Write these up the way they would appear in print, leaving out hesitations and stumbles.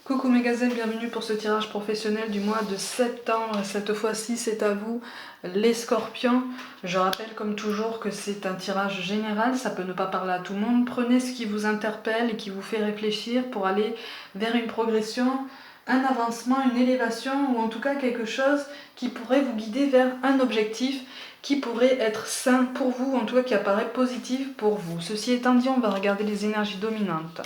Coucou mes gazelles, bienvenue pour ce tirage professionnel du mois de septembre. Cette fois-ci, c'est à vous, les scorpions. Je rappelle comme toujours que c'est un tirage général, ça peut ne pas parler à tout le monde. Prenez ce qui vous interpelle et qui vous fait réfléchir pour aller vers une progression, un avancement, une élévation ou en tout cas quelque chose qui pourrait vous guider vers un objectif qui pourrait être sain pour vous, en tout cas qui apparaît positif pour vous. Ceci étant dit, on va regarder les énergies dominantes.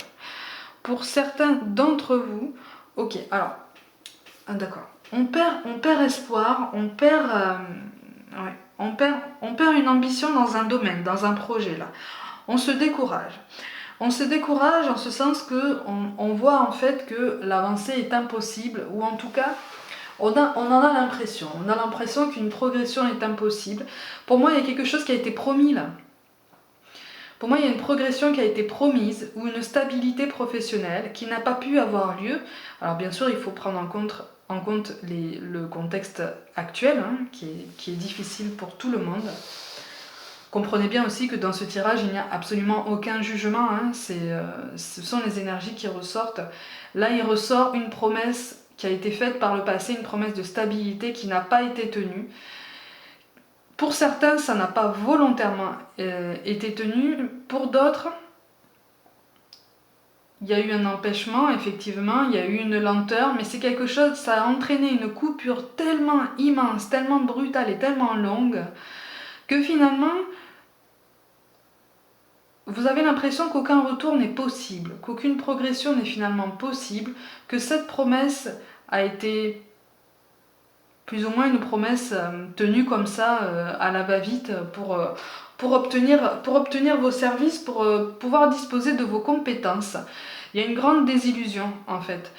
Pour certains d'entre vous, ok, alors, d'accord, on perd espoir, on perd une ambition dans un domaine, dans un projet là. On se décourage. On se décourage en ce sens que on voit en fait que l'avancée est impossible, ou en tout cas, on en a l'impression. On a l'impression qu'une progression est impossible. Pour moi, il y a quelque chose qui a été promis là. Pour moi, il y a une progression qui a été promise ou une stabilité professionnelle qui n'a pas pu avoir lieu. Alors bien sûr, il faut prendre en compte le contexte actuel, hein, qui est difficile pour tout le monde. Comprenez bien aussi que dans ce tirage, il n'y a absolument aucun jugement. Hein, ce sont les énergies qui ressortent. Là, il ressort une promesse qui a été faite par le passé, une promesse de stabilité qui n'a pas été tenue. Pour certains, ça n'a pas volontairement été tenu. Pour d'autres, il y a eu un empêchement, effectivement, il y a eu une lenteur, mais c'est quelque chose, ça a entraîné une coupure tellement immense, tellement brutale et tellement longue, que finalement, vous avez l'impression qu'aucun retour n'est possible, qu'aucune progression n'est finalement possible, que cette promesse a été plus ou moins une promesse tenue comme ça à la va-vite pour obtenir vos services, pour pouvoir disposer de vos compétences. Il y a une grande désillusion en fait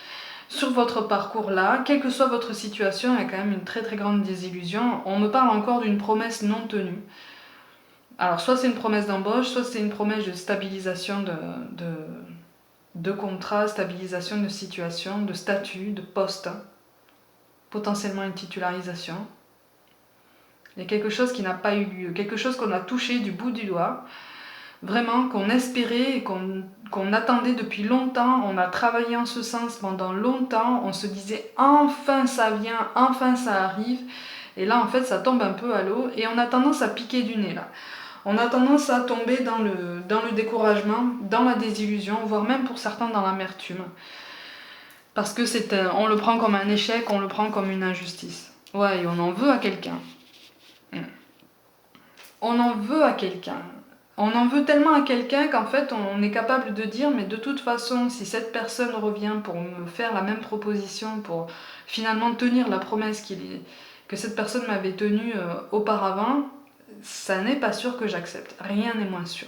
sur votre parcours là, quelle que soit votre situation, il y a quand même une très très grande désillusion. On me parle encore d'une promesse non tenue. Alors soit c'est une promesse d'embauche, soit c'est une promesse de stabilisation de contrat, stabilisation de situation, de statut, de poste, potentiellement une titularisation. Il y a quelque chose qui n'a pas eu lieu, quelque chose qu'on a touché du bout du doigt, vraiment qu'on espérait et qu'on attendait depuis longtemps. On a travaillé en ce sens pendant longtemps, on se disait enfin ça vient, enfin ça arrive, et là en fait ça tombe un peu à l'eau et on a tendance à piquer du nez là. On a tendance à tomber dans le découragement, dans la désillusion, voire même pour certains dans l'amertume. Parce que on le prend comme un échec, on le prend comme une injustice. Ouais, et on en veut à quelqu'un. On en veut à quelqu'un. On en veut tellement à quelqu'un qu'en fait on est capable de dire mais de toute façon si cette personne revient pour me faire la même proposition, pour finalement tenir la promesse que cette personne m'avait tenue auparavant, ça n'est pas sûr que j'accepte. Rien n'est moins sûr.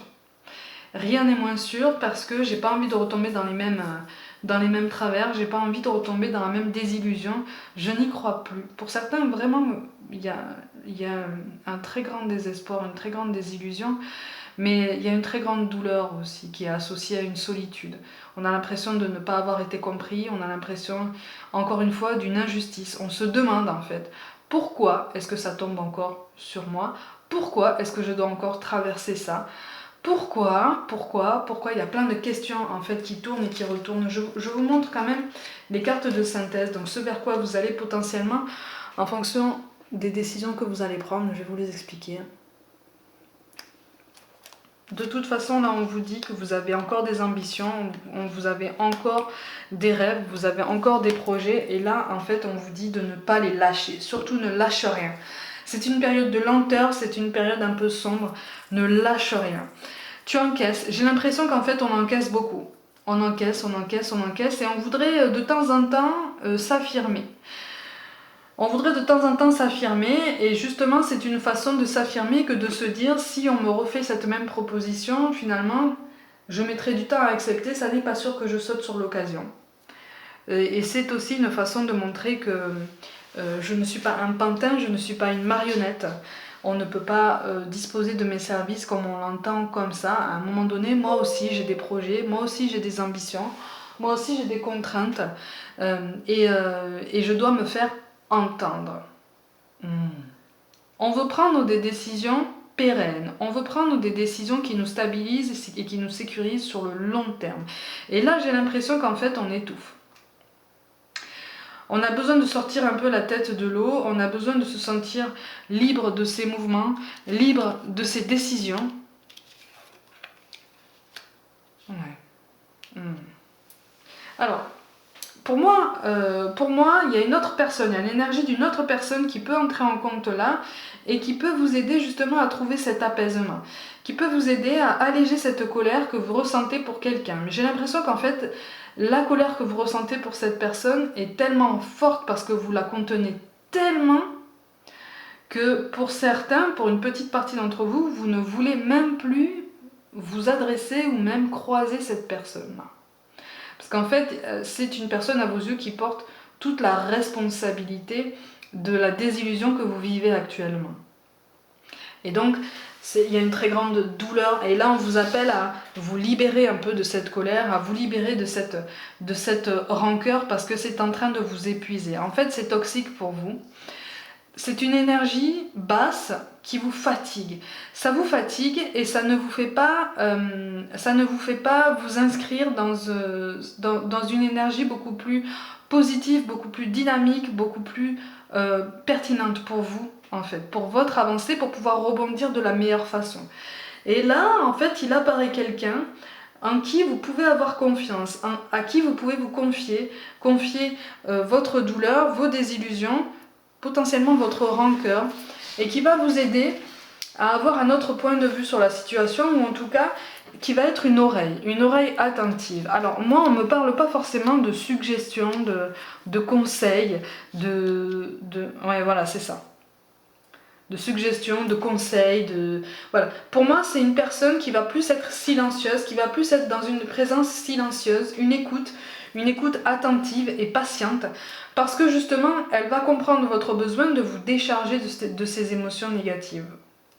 Rien n'est moins sûr parce que j'ai pas envie de retomber dans les mêmes travers, j'ai pas envie de retomber dans la même désillusion, je n'y crois plus. Pour certains, vraiment, il y a un très grand désespoir, une très grande désillusion, mais il y a une très grande douleur aussi qui est associée à une solitude. On a l'impression de ne pas avoir été compris, on a l'impression, encore une fois, d'une injustice. On se demande en fait, pourquoi est-ce que ça tombe encore sur moi? Pourquoi est-ce que je dois encore traverser ça? Pourquoi il y a plein de questions en fait qui tournent et qui retournent. Je vous montre quand même les cartes de synthèse, donc ce vers quoi vous allez potentiellement, en fonction des décisions que vous allez prendre, je vais vous les expliquer. De toute façon, là, on vous dit que vous avez encore des ambitions, vous avez encore des rêves, vous avez encore des projets, et là, en fait, on vous dit de ne pas les lâcher. Surtout, ne lâche rien. C'est une période de lenteur, c'est une période un peu sombre. Ne lâche rien. Tu encaisses. J'ai l'impression qu'en fait, on encaisse beaucoup. On encaisse, et on voudrait de temps en temps s'affirmer. On voudrait de temps en temps s'affirmer, et justement c'est une façon de s'affirmer que de se dire si on me refait cette même proposition, finalement je mettrai du temps à accepter, ça n'est pas sûr que je saute sur l'occasion. Et c'est aussi une façon de montrer que je ne suis pas un pantin, je ne suis pas une marionnette. On ne peut pas disposer de mes services comme on l'entend comme ça. À un moment donné, moi aussi j'ai des projets, moi aussi j'ai des ambitions, moi aussi j'ai des contraintes, et je dois me faire entendre. On veut prendre des décisions pérennes, on veut prendre des décisions qui nous stabilisent et qui nous sécurisent sur le long terme. Et là, j'ai l'impression qu'en fait, on étouffe. On a besoin de sortir un peu la tête de l'eau, on a besoin de se sentir libre de ses mouvements, libre de ses décisions. Ouais. Alors, pour moi, il y a une autre personne, il y a l'énergie d'une autre personne qui peut entrer en compte là et qui peut vous aider justement à trouver cet apaisement, qui peut vous aider à alléger cette colère que vous ressentez pour quelqu'un. Mais j'ai l'impression qu'en fait, la colère que vous ressentez pour cette personne est tellement forte parce que vous la contenez tellement que pour certains, pour une petite partie d'entre vous, vous ne voulez même plus vous adresser ou même croiser cette personne-là. Parce qu'en fait, c'est une personne à vos yeux qui porte toute la responsabilité de la désillusion que vous vivez actuellement. Et donc, il y a une très grande douleur. Et là, on vous appelle à vous libérer un peu de cette colère, à vous libérer de cette rancœur, parce que c'est en train de vous épuiser. En fait, c'est toxique pour vous. C'est une énergie basse qui vous fatigue. Ça vous fatigue et ça ne vous fait pas vous inscrire dans une énergie beaucoup plus positive, beaucoup plus dynamique, beaucoup plus pertinente pour vous, en fait, pour votre avancée, pour pouvoir rebondir de la meilleure façon. Et là, en fait, il apparaît quelqu'un en qui vous pouvez avoir confiance, à qui vous pouvez vous confier votre douleur, vos désillusions, potentiellement votre rancœur, et qui va vous aider à avoir un autre point de vue sur la situation, ou en tout cas qui va être une oreille attentive. Alors moi, on ne me parle pas forcément de suggestions, de conseils, ouais, voilà, c'est ça. De suggestions, de conseils, voilà. Pour moi, c'est une personne qui va plus être silencieuse, qui va plus être dans une présence silencieuse, une écoute attentive et patiente, parce que justement, elle va comprendre votre besoin de vous décharger de ces émotions négatives.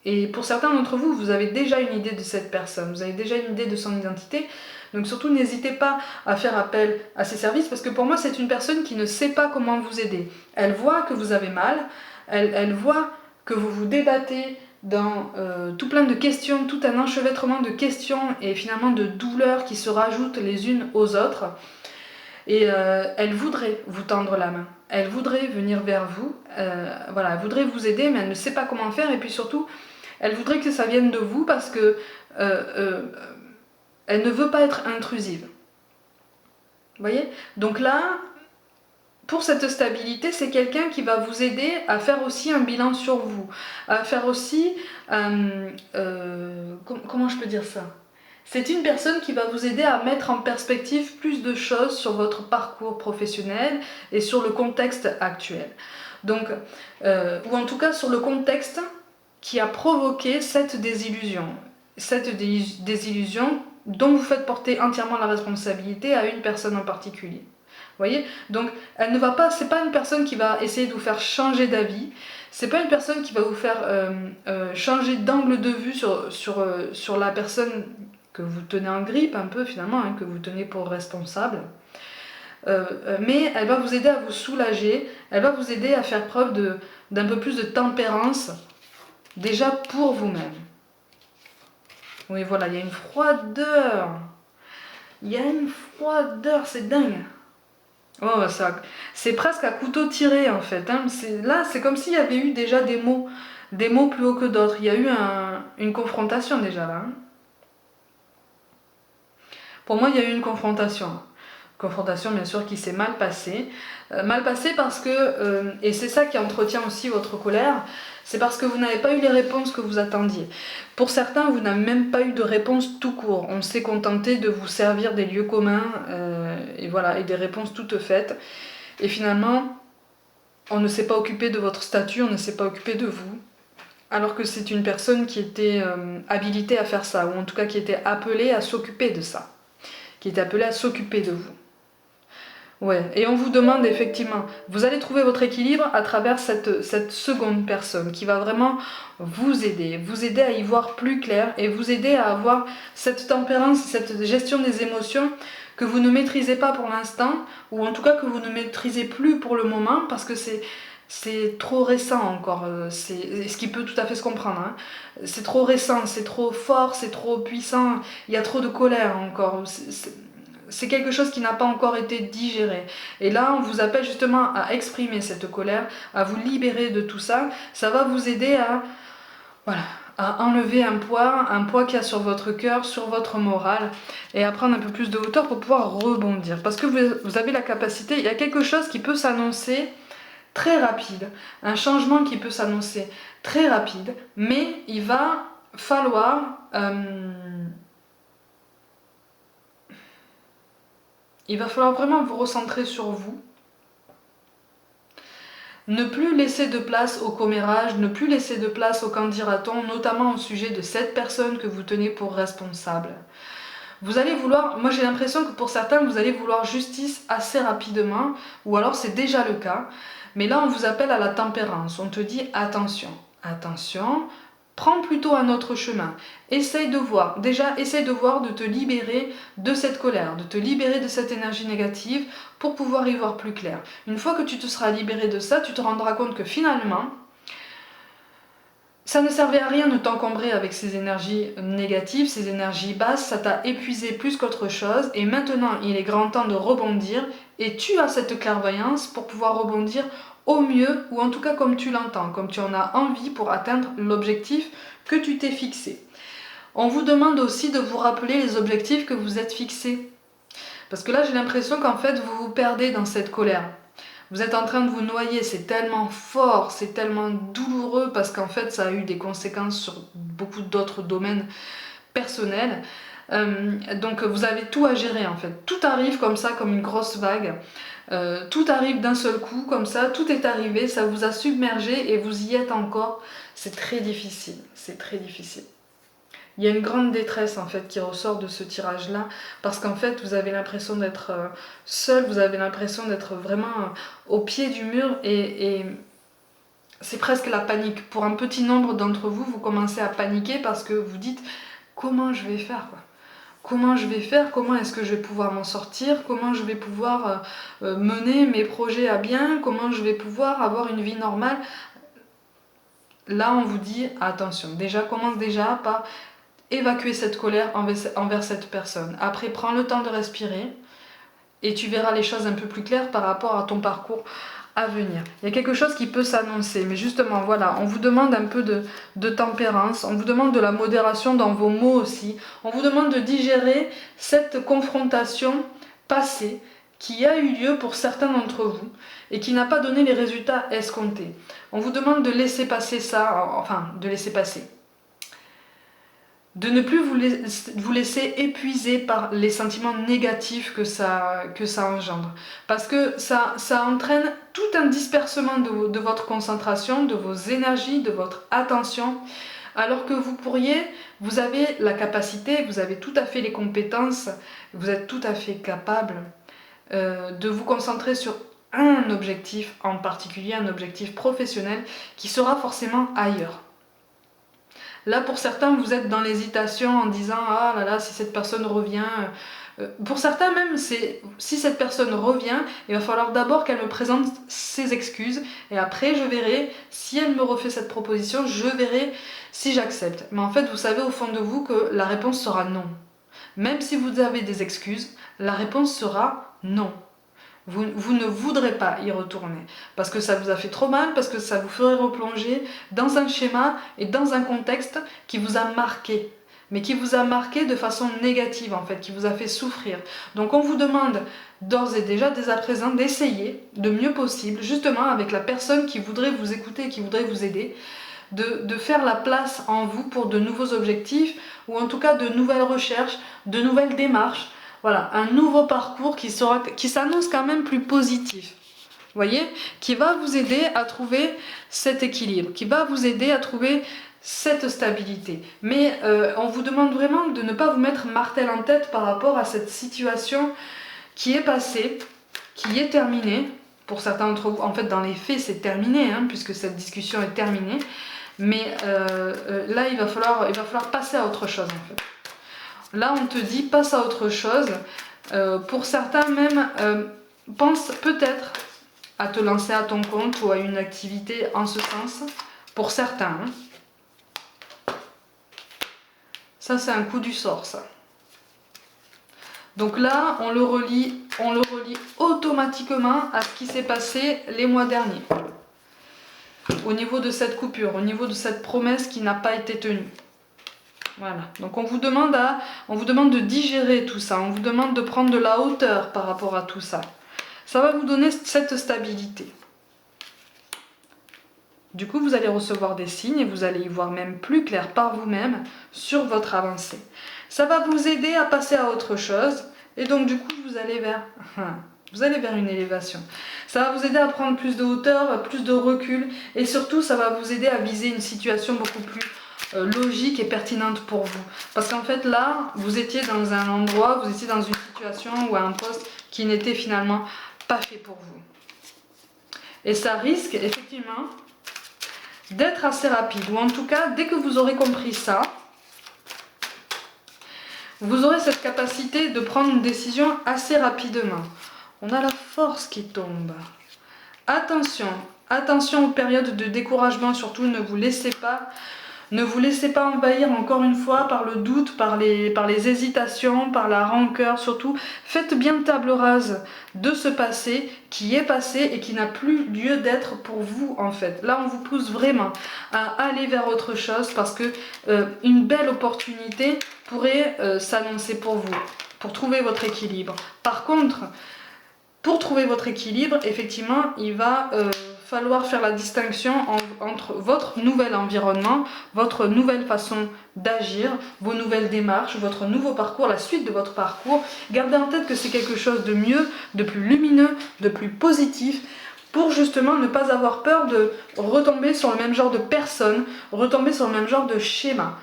Et pour certains d'entre vous, vous avez déjà une idée de cette personne, vous avez déjà une idée de son identité, donc surtout n'hésitez pas à faire appel à ses services, parce que pour moi, c'est une personne qui ne sait pas comment vous aider. Elle voit que vous avez mal, elle voit que vous vous débattez dans tout plein de questions, tout un enchevêtrement de questions et finalement de douleurs qui se rajoutent les unes aux autres. Et elle voudrait vous tendre la main, elle voudrait venir vers vous, voilà, elle voudrait vous aider, mais elle ne sait pas comment faire, et puis surtout, elle voudrait que ça vienne de vous parce que elle ne veut pas être intrusive. Vous voyez? Donc là, pour cette stabilité, c'est quelqu'un qui va vous aider à faire aussi un bilan sur vous, à faire aussi, comment je peux dire ça? C'est une personne qui va vous aider à mettre en perspective plus de choses sur votre parcours professionnel et sur le contexte actuel. Donc, ou en tout cas sur le contexte qui a provoqué cette désillusion. Cette désillusion dont vous faites porter entièrement la responsabilité à une personne en particulier. Vous voyez? Donc, elle ne va pas, c'est pas une personne qui va essayer de vous faire changer d'avis, c'est pas une personne qui va vous faire changer d'angle de vue sur la personne que vous tenez en grippe un peu finalement, hein, que vous tenez pour responsable. Mais elle va vous aider à vous soulager, elle va vous aider à faire preuve d'un peu plus de tempérance, déjà pour vous-même. Oui, voilà, il y a une froideur. Il y a une froideur, c'est dingue. Oh, c'est presque à couteau tiré en fait. Hein. Là, c'est comme s'il y avait eu déjà des mots plus hauts que d'autres. Il y a eu une confrontation déjà là. Hein. Pour moi, il y a eu une confrontation. Confrontation, bien sûr, qui s'est mal passée. Mal passée parce que, et c'est ça qui entretient aussi votre colère, c'est parce que vous n'avez pas eu les réponses que vous attendiez. Pour certains, vous n'avez même pas eu de réponse tout court. On s'est contenté de vous servir des lieux communs, et voilà, et des réponses toutes faites. Et finalement, on ne s'est pas occupé de votre statut, on ne s'est pas occupé de vous. Alors que c'est une personne qui était habilitée à faire ça, ou en tout cas qui était appelée à s'occuper de ça. Qui était appelée à s'occuper de vous. Ouais, et on vous demande effectivement, vous allez trouver votre équilibre à travers cette seconde personne qui va vraiment vous aider à y voir plus clair et vous aider à avoir cette tempérance, cette gestion des émotions que vous ne maîtrisez pas pour l'instant, ou en tout cas que vous ne maîtrisez plus pour le moment parce que c'est trop récent encore, ce qui peut tout à fait se comprendre. Hein. C'est trop récent, c'est trop fort, c'est trop puissant, il y a trop de colère encore. c'est quelque chose qui n'a pas encore été digéré. Et là, on vous appelle justement à exprimer cette colère, à vous libérer de tout ça. Ça va vous aider à, voilà, à enlever un poids qu'il y a sur votre cœur, sur votre morale, et à prendre un peu plus de hauteur pour pouvoir rebondir. Parce que vous avez la capacité, il y a quelque chose qui peut s'annoncer très rapide, un changement qui peut s'annoncer très rapide, mais il va falloir... il va falloir vraiment vous recentrer sur vous. Ne plus laisser de place au commérage, ne plus laisser de place au qu'en dira-t-on, notamment au sujet de cette personne que vous tenez pour responsable. Vous allez vouloir, moi j'ai l'impression que pour certains, vous allez vouloir justice assez rapidement, ou alors c'est déjà le cas. Mais là, on vous appelle à la tempérance. On te dit attention, attention, prends plutôt un autre chemin. Essaye de voir, de te libérer de cette colère, de te libérer de cette énergie négative pour pouvoir y voir plus clair. Une fois que tu te seras libéré de ça, tu te rendras compte que finalement, ça ne servait à rien de t'encombrer avec ces énergies négatives, ces énergies basses, ça t'a épuisé plus qu'autre chose et maintenant il est grand temps de rebondir et tu as cette clairvoyance pour pouvoir rebondir au mieux ou en tout cas comme tu l'entends, comme tu en as envie pour atteindre l'objectif que tu t'es fixé. On vous demande aussi de vous rappeler les objectifs que vous êtes fixés. Parce que là j'ai l'impression qu'en fait vous vous perdez dans cette colère. Vous êtes en train de vous noyer, c'est tellement fort, c'est tellement douloureux parce qu'en fait ça a eu des conséquences sur beaucoup d'autres domaines personnels. Donc vous avez tout à gérer en fait. Tout arrive comme ça, comme une grosse vague. Tout arrive d'un seul coup, comme ça, tout est arrivé, ça vous a submergé et vous y êtes encore. C'est très difficile, c'est très difficile. Il y a une grande détresse en fait qui ressort de ce tirage-là, parce qu'en fait vous avez l'impression d'être seul, vous avez l'impression d'être vraiment au pied du mur et c'est presque la panique. Pour un petit nombre d'entre vous, vous commencez à paniquer parce que vous dites comment je vais faire quoi. Comment je vais faire, comment est-ce que je vais pouvoir m'en sortir, comment je vais pouvoir mener mes projets à bien, comment je vais pouvoir avoir une vie normale. Là on vous dit attention, commence déjà par évacuer cette colère envers cette personne. Après, prends le temps de respirer et tu verras les choses un peu plus claires par rapport à ton parcours à venir. Il y a quelque chose qui peut s'annoncer, mais justement, voilà, on vous demande un peu de tempérance, on vous demande de la modération dans vos mots aussi, on vous demande de digérer cette confrontation passée qui a eu lieu pour certains d'entre vous et qui n'a pas donné les résultats escomptés. On vous demande de laisser passer ça, enfin, de laisser passer. De ne plus vous laisser épuiser par les sentiments négatifs que ça engendre. Parce que ça entraîne tout un dispersement de votre concentration, de vos énergies, de votre attention, alors que vous avez la capacité, vous avez tout à fait les compétences, vous êtes tout à fait capable de vous concentrer sur un objectif en particulier, un objectif professionnel qui sera forcément ailleurs. Là, pour certains, vous êtes dans l'hésitation en disant « Ah là là, si cette personne revient... » Pour certains même, c'est si cette personne revient, il va falloir d'abord qu'elle me présente ses excuses et après je verrai si elle me refait cette proposition, je verrai si j'accepte. Mais en fait, vous savez au fond de vous que la réponse sera non. Même si vous avez des excuses, la réponse sera non. Vous ne voudrez pas y retourner parce que ça vous a fait trop mal, parce que ça vous ferait replonger dans un schéma et dans un contexte qui vous a marqué, mais qui vous a marqué de façon négative en fait, qui vous a fait souffrir. Donc on vous demande d'ores et déjà, dès à présent, d'essayer de mieux possible, justement avec la personne qui voudrait vous écouter et qui voudrait vous aider, de faire la place en vous pour de nouveaux objectifs ou en tout cas de nouvelles recherches, de nouvelles démarches. Voilà, un nouveau parcours qui s'annonce quand même plus positif. Vous voyez, qui va vous aider à trouver cet équilibre, qui va vous aider à trouver cette stabilité. Mais on vous demande vraiment de ne pas vous mettre martel en tête par rapport à cette situation qui est passée, qui est terminée. Pour certains d'entre vous, en fait, dans les faits, c'est terminé, hein, puisque cette discussion est terminée. Mais là, il va falloir passer à autre chose, en fait. Là, on te dit, passe à autre chose. Pour certains même, pense peut-être à te lancer à ton compte ou à une activité en ce sens. Pour certains. Hein. Ça, c'est un coup du sort, ça. Donc là, on le relie automatiquement à ce qui s'est passé les mois derniers. Au niveau de cette coupure, au niveau de cette promesse qui n'a pas été tenue. Voilà, donc on vous demande de digérer tout ça, on vous demande de prendre de la hauteur par rapport à tout ça. Ça va vous donner cette stabilité. Du coup, vous allez recevoir des signes et vous allez y voir même plus clair par vous-même sur votre avancée. Ça va vous aider à passer à autre chose et donc du coup, vous allez vers une élévation. Ça va vous aider à prendre plus de hauteur, plus de recul et surtout, ça va vous aider à viser une situation beaucoup plus logique et pertinente pour vous. Parce qu'en fait là, vous étiez dans un endroit, vous étiez dans une situation ou un poste qui n'était finalement pas fait pour vous. Et ça risque effectivement d'être assez rapide. Ou en tout cas, dès que vous aurez compris ça, vous aurez cette capacité de prendre une décision assez rapidement. On a la force qui tombe. Attention, attention aux périodes de découragement, surtout ne vous laissez pas envahir encore une fois par le doute, par les hésitations, par la rancœur. Surtout, faites bien table rase de ce passé qui est passé et qui n'a plus lieu d'être pour vous en fait. Là, on vous pousse vraiment à aller vers autre chose parce que une belle opportunité pourrait s'annoncer pour vous, pour trouver votre équilibre. Par contre, pour trouver votre équilibre, effectivement, il va falloir faire la distinction entre votre nouvel environnement, votre nouvelle façon d'agir, vos nouvelles démarches, votre nouveau parcours, la suite de votre parcours. Gardez en tête que c'est quelque chose de mieux, de plus lumineux, de plus positif, pour justement ne pas avoir peur de retomber sur le même genre de personne, retomber sur le même genre de schéma.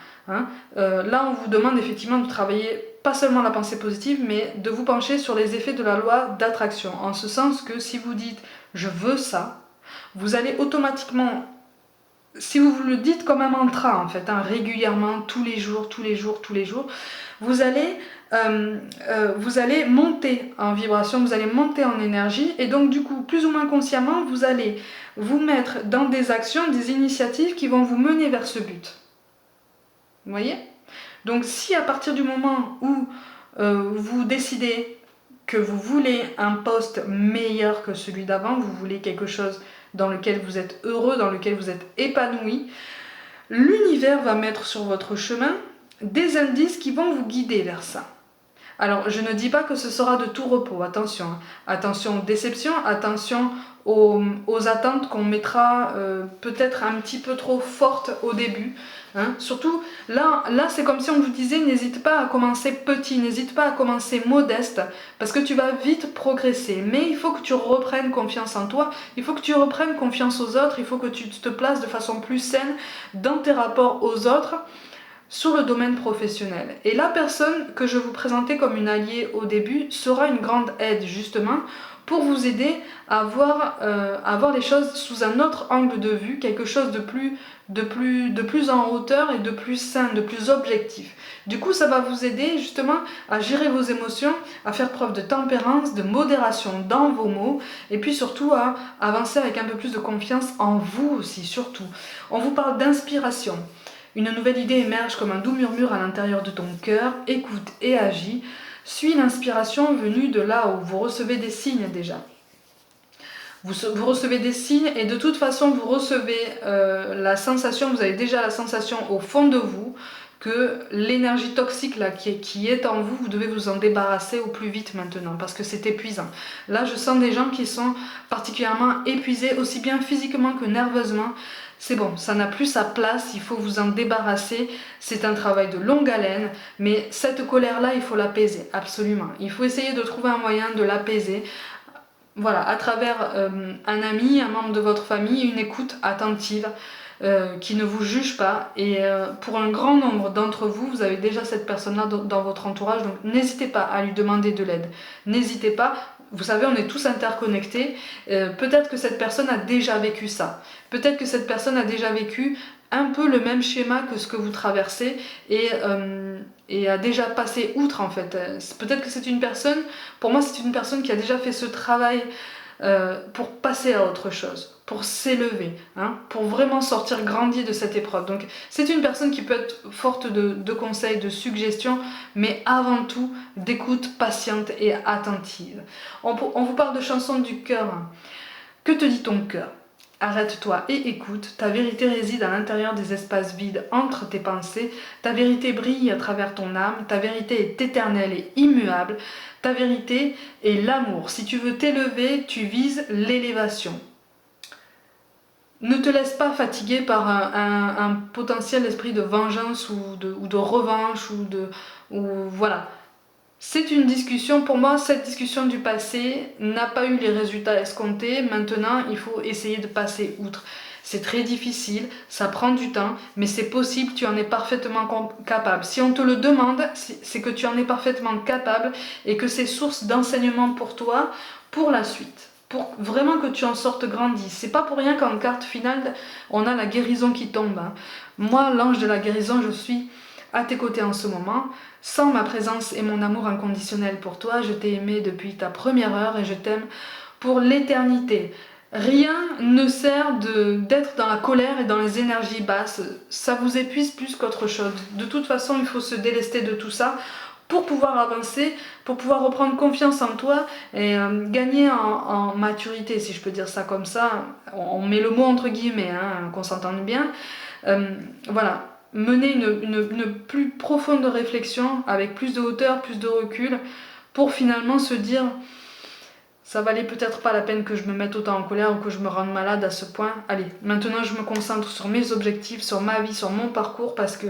Là, on vous demande effectivement de travailler pas seulement la pensée positive, mais de vous pencher sur les effets de la loi d'attraction. En ce sens que si vous dites « je veux ça », vous allez automatiquement, si vous le dites comme un mantra en fait, régulièrement, tous les jours, vous allez monter en vibration, vous allez monter en énergie et donc du coup, plus ou moins consciemment, vous allez vous mettre dans des actions, des initiatives qui vont vous mener vers ce but. Vous voyez ? Donc si à partir du moment où vous décidez que vous voulez un poste meilleur que celui d'avant, vous voulez quelque chose dans lequel vous êtes heureux, dans lequel vous êtes épanoui, l'univers va mettre sur votre chemin des indices qui vont vous guider vers ça. Alors, je ne dis pas que ce sera de tout repos, attention. Attention aux déceptions, attention aux attentes qu'on mettra peut-être un petit peu trop fortes au début. Surtout, là c'est comme si on vous disait, n'hésite pas à commencer petit, n'hésite pas à commencer modeste, parce que tu vas vite progresser. Mais il faut que tu reprennes confiance en toi, il faut que tu reprennes confiance aux autres, il faut que tu te places de façon plus saine dans tes rapports aux autres, sur le domaine professionnel. Et la personne que je vous présentais comme une alliée au début sera une grande aide justement pour vous aider à voir les choses sous un autre angle de vue, quelque chose de plus en hauteur et de plus sain, de plus objectif. Du coup, ça va vous aider justement à gérer vos émotions, à faire preuve de tempérance, de modération dans vos mots et puis surtout à avancer avec un peu plus de confiance en vous aussi, surtout. On vous parle d'inspiration. Une nouvelle idée émerge comme un doux murmure à l'intérieur de ton cœur, écoute et agis. Suis l'inspiration venue de là où vous recevez des signes déjà. Vous recevez des signes et de toute façon vous recevez la sensation, vous avez déjà la sensation au fond de vous que l'énergie toxique là, qui est en vous, vous devez vous en débarrasser au plus vite maintenant parce que c'est épuisant. Là je sens des gens qui sont particulièrement épuisés aussi bien physiquement que nerveusement. C'est bon, ça n'a plus sa place, il faut vous en débarrasser, c'est un travail de longue haleine, mais cette colère-là, il faut l'apaiser, absolument. Il faut essayer de trouver un moyen de l'apaiser, voilà, à travers un ami, un membre de votre famille, une écoute attentive, qui ne vous juge pas. Et pour un grand nombre d'entre vous, vous avez déjà cette personne-là dans votre entourage, donc n'hésitez pas à lui demander de l'aide, n'hésitez pas. Vous savez, on est tous interconnectés. Peut-être que cette personne a déjà vécu ça. Peut-être que cette personne a déjà vécu un peu le même schéma que ce que vous traversez et a déjà passé outre en fait. Peut-être que c'est une personne, pour moi c'est une personne qui a déjà fait ce travail pour passer à autre chose, pour s'élever, hein, pour vraiment sortir grandi de cette épreuve. Donc c'est une personne qui peut être forte de conseils, de suggestions, mais avant tout d'écoute patiente et attentive. On vous parle de chansons du cœur. Que te dit ton cœur? Arrête-toi et écoute, ta vérité réside à l'intérieur des espaces vides entre tes pensées, ta vérité brille à travers ton âme, ta vérité est éternelle et immuable, ta vérité est l'amour. Si tu veux t'élever, tu vises l'élévation. Ne te laisse pas fatiguer par un potentiel esprit de vengeance ou de revanche ou voilà. C'est une discussion, pour moi, cette discussion du passé n'a pas eu les résultats escomptés. Maintenant, il faut essayer de passer outre. C'est très difficile, ça prend du temps, mais c'est possible, tu en es parfaitement capable. Si on te le demande, c'est que tu en es parfaitement capable et que c'est source d'enseignement pour toi, pour la suite. Pour vraiment que tu en sortes grandi. C'est pas pour rien qu'en carte finale, on a la guérison qui tombe. Hein. Moi, l'ange de la guérison, je suis à tes côtés en ce moment. Sans ma présence et mon amour inconditionnel pour toi, je t'ai aimé depuis ta première heure et je t'aime pour l'éternité. Rien ne sert d'être dans la colère et dans les énergies basses. Ça vous épuise plus qu'autre chose. De toute façon, il faut se délester de tout ça pour pouvoir avancer, pour pouvoir reprendre confiance en toi et gagner en maturité, si je peux dire ça comme ça. On met le mot entre guillemets, hein, qu'on s'entende bien. Voilà. Mener une plus profonde réflexion avec plus de hauteur, plus de recul pour finalement se dire ça valait peut-être pas la peine que je me mette autant en colère ou que je me rende malade à ce point. Allez, maintenant je me concentre sur mes objectifs, sur ma vie, sur mon parcours parce que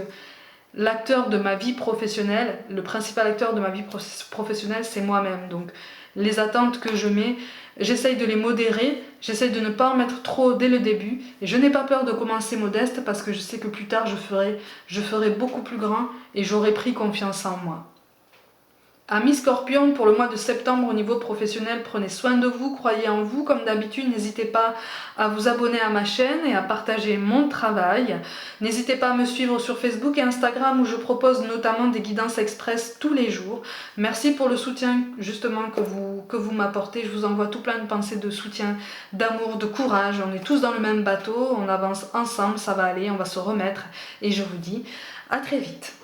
l'acteur de ma vie professionnelle, le principal acteur de ma vie professionnelle, c'est moi-même. Donc les attentes que je mets, j'essaye de les modérer, j'essaye de ne pas en mettre trop dès le début. Et je n'ai pas peur de commencer modeste parce que je sais que plus tard je ferai beaucoup plus grand et j'aurai pris confiance en moi. Amis Scorpion, pour le mois de septembre au niveau professionnel, prenez soin de vous, croyez en vous. Comme d'habitude, n'hésitez pas à vous abonner à ma chaîne et à partager mon travail. N'hésitez pas à me suivre sur Facebook et Instagram où je propose notamment des guidances express tous les jours. Merci pour le soutien justement que vous m'apportez. Je vous envoie tout plein de pensées de soutien, d'amour, de courage. On est tous dans le même bateau, on avance ensemble, ça va aller, on va se remettre. Et je vous dis à très vite.